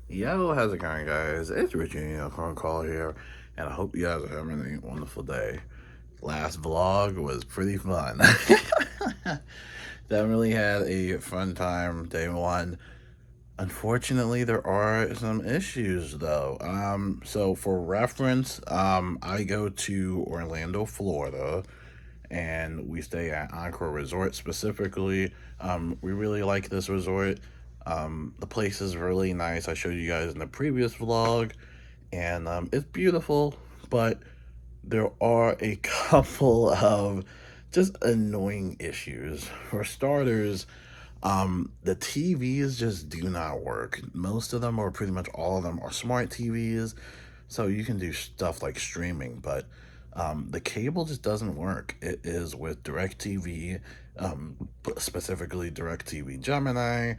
Yo, how's it going, guys? It's Richie on call here, and I hope you guys are having a wonderful day. Last vlog was pretty fun. Definitely had a fun time day one. Unfortunately, there are some issues though. So for reference, I go to Orlando, Florida, and we stay at Encore Resort specifically. We really like this resort. The place is really nice. I showed you guys in the previous vlog, and it's beautiful, but there are a couple of just annoying issues. For starters, the TVs just do not work. Most of them, or pretty much all of them, are smart TVs, so you can do stuff like streaming, but the cable just doesn't work. It is with DirecTV, specifically DirecTV Gemini,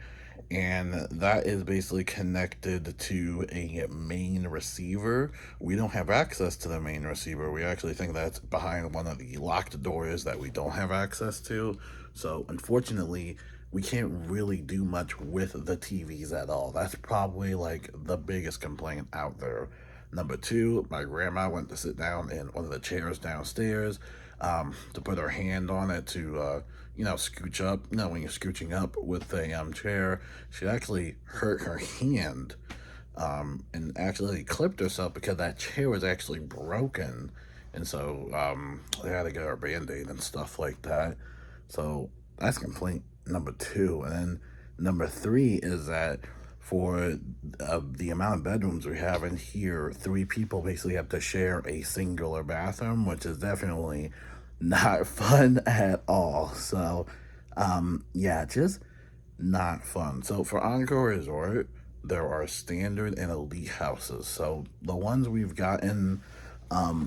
and that is basically connected to a main receiver. We don't have access to the main receiver. We actually think that's behind one of the locked doors that we don't have access to. So, unfortunately, we can't really do much with the TVs at all. That's probably like the biggest complaint out there. Number two, my grandma went to sit down in one of the chairs downstairs to put her hand on it to, scooch up. When you're scooching up with a chair, she actually hurt her hand and actually clipped herself because that chair was actually broken. And so they had to get her a band aid and stuff like that. So that's complaint number two. And then number three is that for the amount of bedrooms we have in here, three people basically have to share a singular bathroom, which is definitely not fun at all. So, yeah, just not fun. So for Encore Resort, there are standard and elite houses. So the ones we've gotten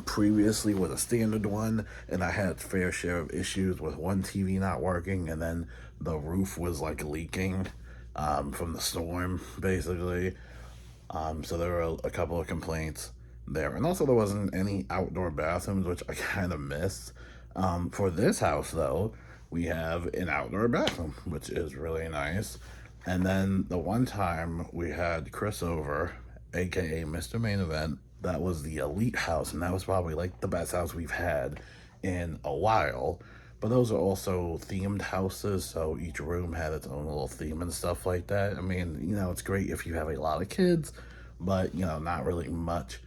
previously was a standard one, and I had fair share of issues with one TV not working, and then the roof was like leaking from the storm, basically. So there were a couple of complaints there, and also there wasn't any outdoor bathrooms, which I kind of missed. For this house, though, we have an outdoor bathroom, which is really nice. And then the one time we had Chris over, aka Mr. Main Event, that was the elite house, and that was probably like the best house we've had in a while. But those are also themed houses, so each room had its own little theme and stuff like that. I mean, it's great if you have a lot of kids, but not really much.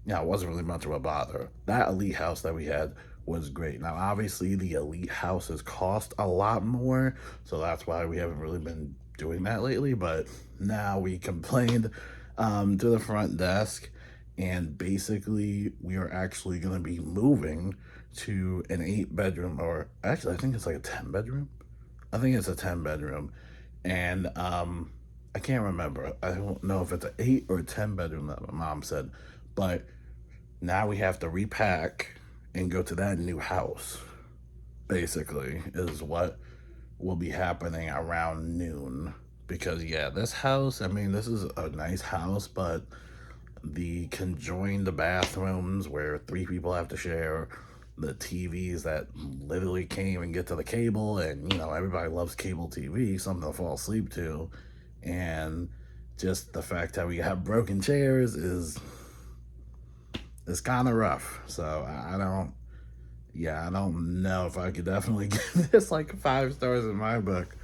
It wasn't really much of a bother. That elite house that we had was great. Now, obviously, the elite houses cost a lot more, so that's why we haven't really been doing that lately. But now we complained to the front desk, and basically, we are actually going to be moving to an 8 bedroom, or actually, I think it's like a 10 bedroom. I think it's a 10 bedroom, and I can't remember. I don't know if it's an 8 or 10 bedroom that my mom said, but now we have to repack and go to that new house. Basically, is what will be happening around noon. Because yeah, this house. I mean, this is a nice house, but the conjoined bathrooms where three people have to share, the TVs that literally can't even get to the cable, and everybody loves cable TV, something to fall asleep to, and just the fact that we have broken chairs is kind of rough. So I don't know if I could definitely give this like 5 stars in my book.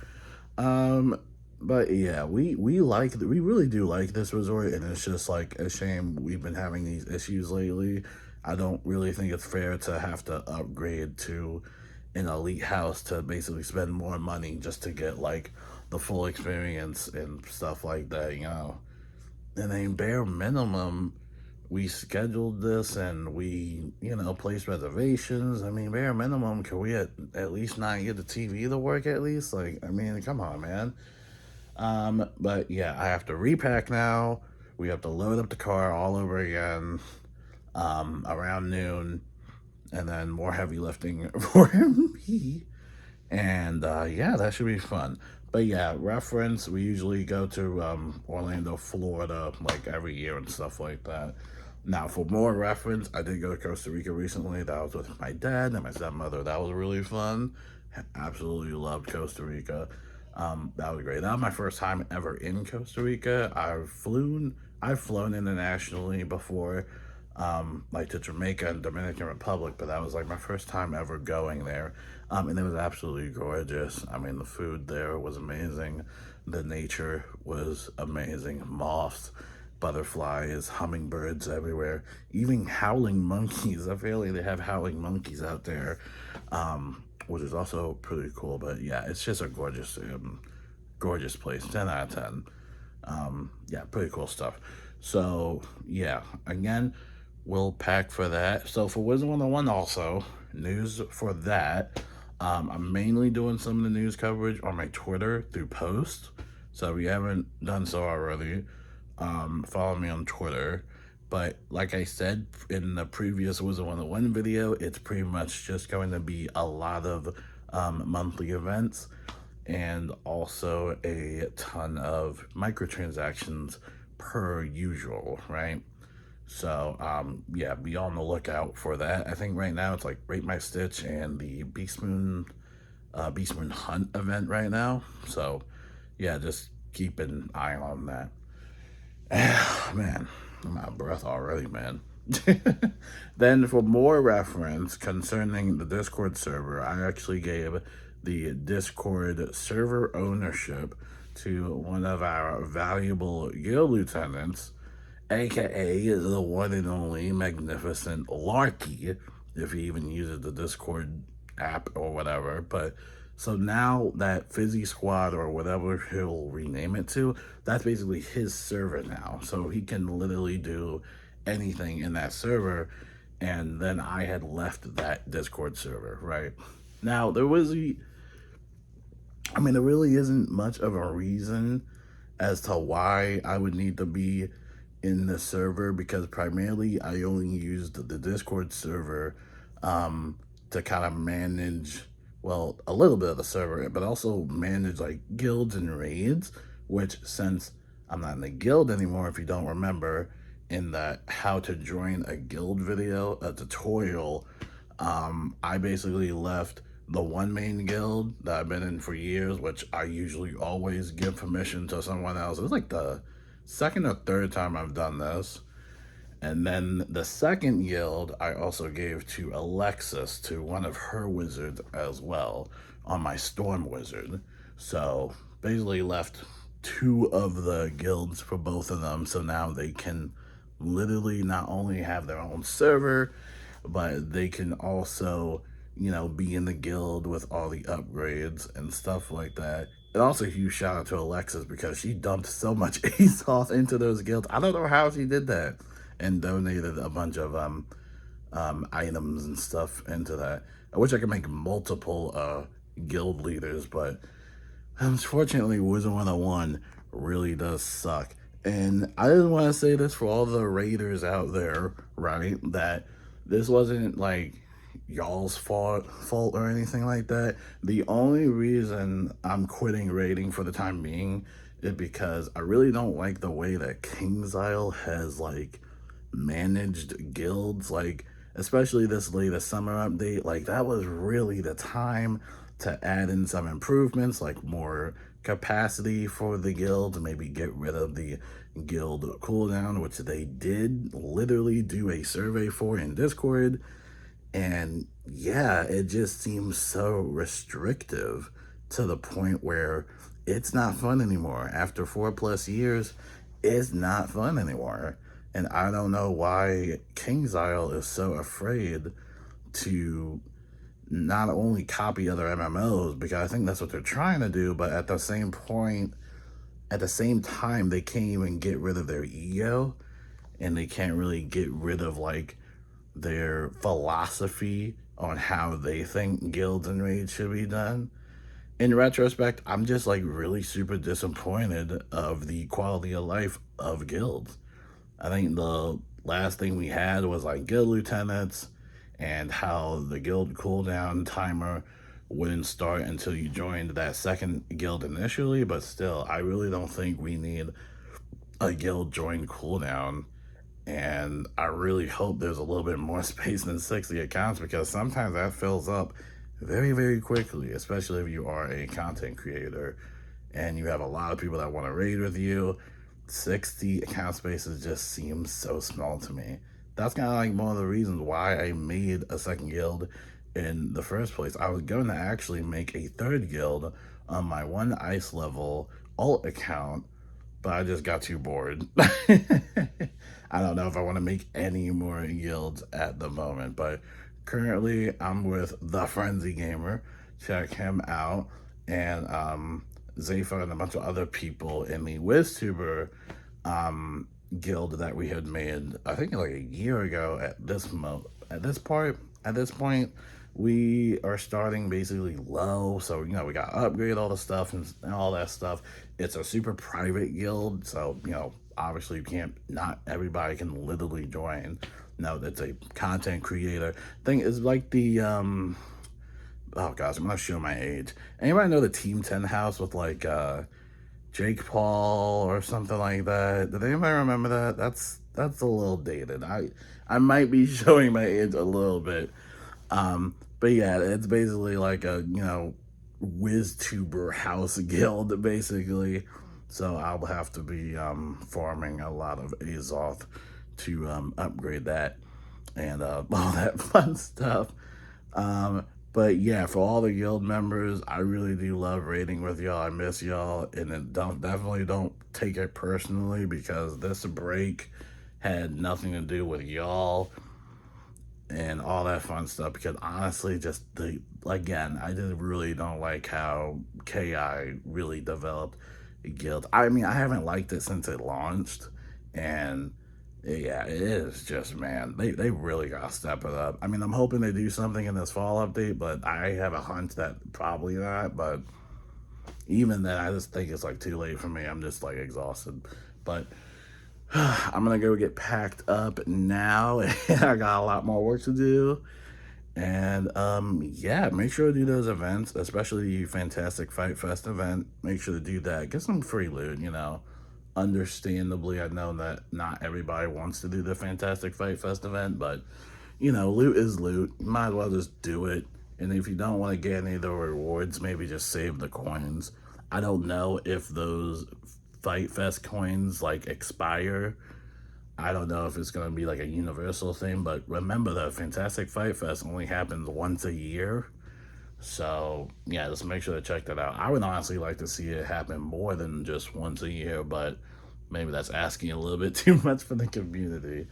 Um, but yeah, we really do like this resort, and it's just like a shame we've been having these issues lately. I don't really think it's fair to have to upgrade to an elite house to basically spend more money just to get like the full experience and stuff like that. And then bare minimum, we scheduled this and we, placed reservations. I mean, bare minimum, can we at least not get the TV to work at least? Like, I mean, come on, man. But yeah, I have to repack now. We have to load up the car all over again around noon, and then more heavy lifting for me. And yeah, that should be fun. But yeah, reference, we usually go to Orlando, Florida, like every year and stuff like that. Now, for more reference, I did go to Costa Rica recently. That was with my dad and my stepmother. That was really fun. Absolutely loved Costa Rica. That was great. That was my first time ever in Costa Rica. I've flown internationally before, like to Jamaica and Dominican Republic, but that was like my first time ever going there. And it was absolutely gorgeous. I mean, the food there was amazing. The nature was amazing. Moths, butterflies, hummingbirds everywhere, even howling monkeys. Apparently they have howling monkeys out there, which is also pretty cool. But yeah, it's just a gorgeous place. 10 out of 10. Yeah, pretty cool stuff. So yeah, again, we'll pack for that. So for Wizard101 also, news for that. I'm mainly doing some of the news coverage on my Twitter through posts. So if you haven't done so already, follow me on Twitter. But like I said in the previous Wizard101 video, it's pretty much just going to be a lot of monthly events and also a ton of microtransactions per usual, right? So, yeah, be on the lookout for that. I think right now it's like Rate My Stitch and the Beast Moon Hunt event right now. So, yeah, just keep an eye on that. Man, I'm out of breath already, man. Then, for more reference concerning the Discord server, I actually gave the Discord server ownership to one of our valuable guild lieutenants, aka the one and only magnificent Larky, if he even uses the Discord app or whatever. But so now that Fizzy Squad or whatever he'll rename it to, that's basically his server now. So he can literally do anything in that server. And then I had left that Discord server, right? Now there really isn't much of a reason as to why I would need to be in the server, because primarily I only used the Discord server to kind of manage, well, a little bit of the server, but also manage like guilds and raids, which, since I'm not in the guild anymore, if you don't remember, in the how to join a guild video, a tutorial, I basically left the one main guild that I've been in for years, which I usually always give permission to someone else. It was like the second or third time I've done this. And then the second guild I also gave to Alexis, to one of her wizards as well, on my Storm Wizard. So basically left two of the guilds for both of them, so now they can literally not only have their own server, but they can also, be in the guild with all the upgrades and stuff like that. And also a huge shout out to Alexis, because she dumped so much ASOS into those guilds. I don't know how she did that, and donated a bunch of items and stuff into that. I wish I could make multiple guild leaders, but unfortunately Wizard101 really does suck. And I just want to say this for all the raiders out there, right? That this wasn't like y'all's fault or anything like that. The only reason I'm quitting raiding for the time being is because I really don't like the way that KingsIsle has like managed guilds, like especially this latest summer update. Like, that was really the time to add in some improvements, like more capacity for the guild, maybe get rid of the guild cooldown, which they did literally do a survey for in Discord. And yeah, it just seems so restrictive to the point where it's not fun anymore. After 4+ years, it's not fun anymore. And I don't know why KingsIsle is so afraid to not only copy other MMOs, because I think that's what they're trying to do, but at the same time, they can't even get rid of their ego, and they can't really get rid of like their philosophy on how they think guilds and raids should be done. In retrospect, I'm just like really super disappointed of the quality of life of guilds. I think the last thing we had was like guild lieutenants, and how the guild cooldown timer wouldn't start until you joined that second guild initially. But still, I really don't think we need a guild join cooldown. And I really hope there's a little bit more space than 60 accounts, because sometimes that fills up very, very quickly, especially if you are a content creator. and you have a lot of people that want to raid with you, 60 account spaces just seems so small to me. That's kind of like one of the reasons why I made a second guild in the first place. I was going to actually make a third guild on my one ice level alt account, but I just got too bored. I don't know if I want to make any more guilds at the moment, but currently I'm with the Frenzy Gamer. Check him out, and Zephyr and a bunch of other people in the WizTuber guild that we had made, I think like a year ago at this point, we are starting basically low. So, we got to upgrade all the stuff and all that stuff. It's a super private guild. So, obviously you can't, not everybody can literally join. No, it's a content creator thing. Is like the, oh gosh, I'm not sure my age. Anybody know the Team 10 house with like, Jake Paul or something like that? Did anybody remember that? That's a little dated. I might be showing my age a little bit. But yeah, it's basically like a WizTuber house guild basically. So I'll have to be farming a lot of Azoth to upgrade that and all that fun stuff. But yeah, for all the guild members, I really do love raiding with y'all. I miss y'all, and then definitely don't take it personally because this break had nothing to do with y'all and all that fun stuff. Because honestly, just again, I just really don't like how KI really developed a guild. I mean, I haven't liked it since it launched, and yeah, it is just, man, they really gotta step it up. I mean, I'm hoping they do something in this fall update, but I have a hunch that probably not. But even then, I just think it's like too late for me. I'm just like exhausted. But I'm gonna go get packed up now. I got a lot more work to do. And yeah, make sure to do those events, especially the Fantastic Fight Fest event. Make sure to do that. Get some free loot. Understandably, I know that not everybody wants to do the Fantastic Fight Fest event, but loot is loot. You might as well just do it. And if you don't want to get any of the rewards, maybe just save the coins. I don't know if those Fight Fest coins like expire. I don't know if it's going to be like a universal thing, but remember that Fantastic Fight Fest only happens once a year. So, yeah, just make sure to check that out. I would honestly like to see it happen more than just once a year, but maybe that's asking a little bit too much for the community.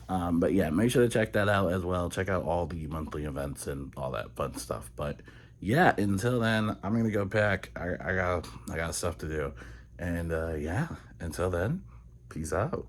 But yeah, make sure to check that out as well. Check out all the monthly events and all that fun stuff. But yeah, until then, I'm gonna go pack. I got stuff to do, and yeah, until then, peace out.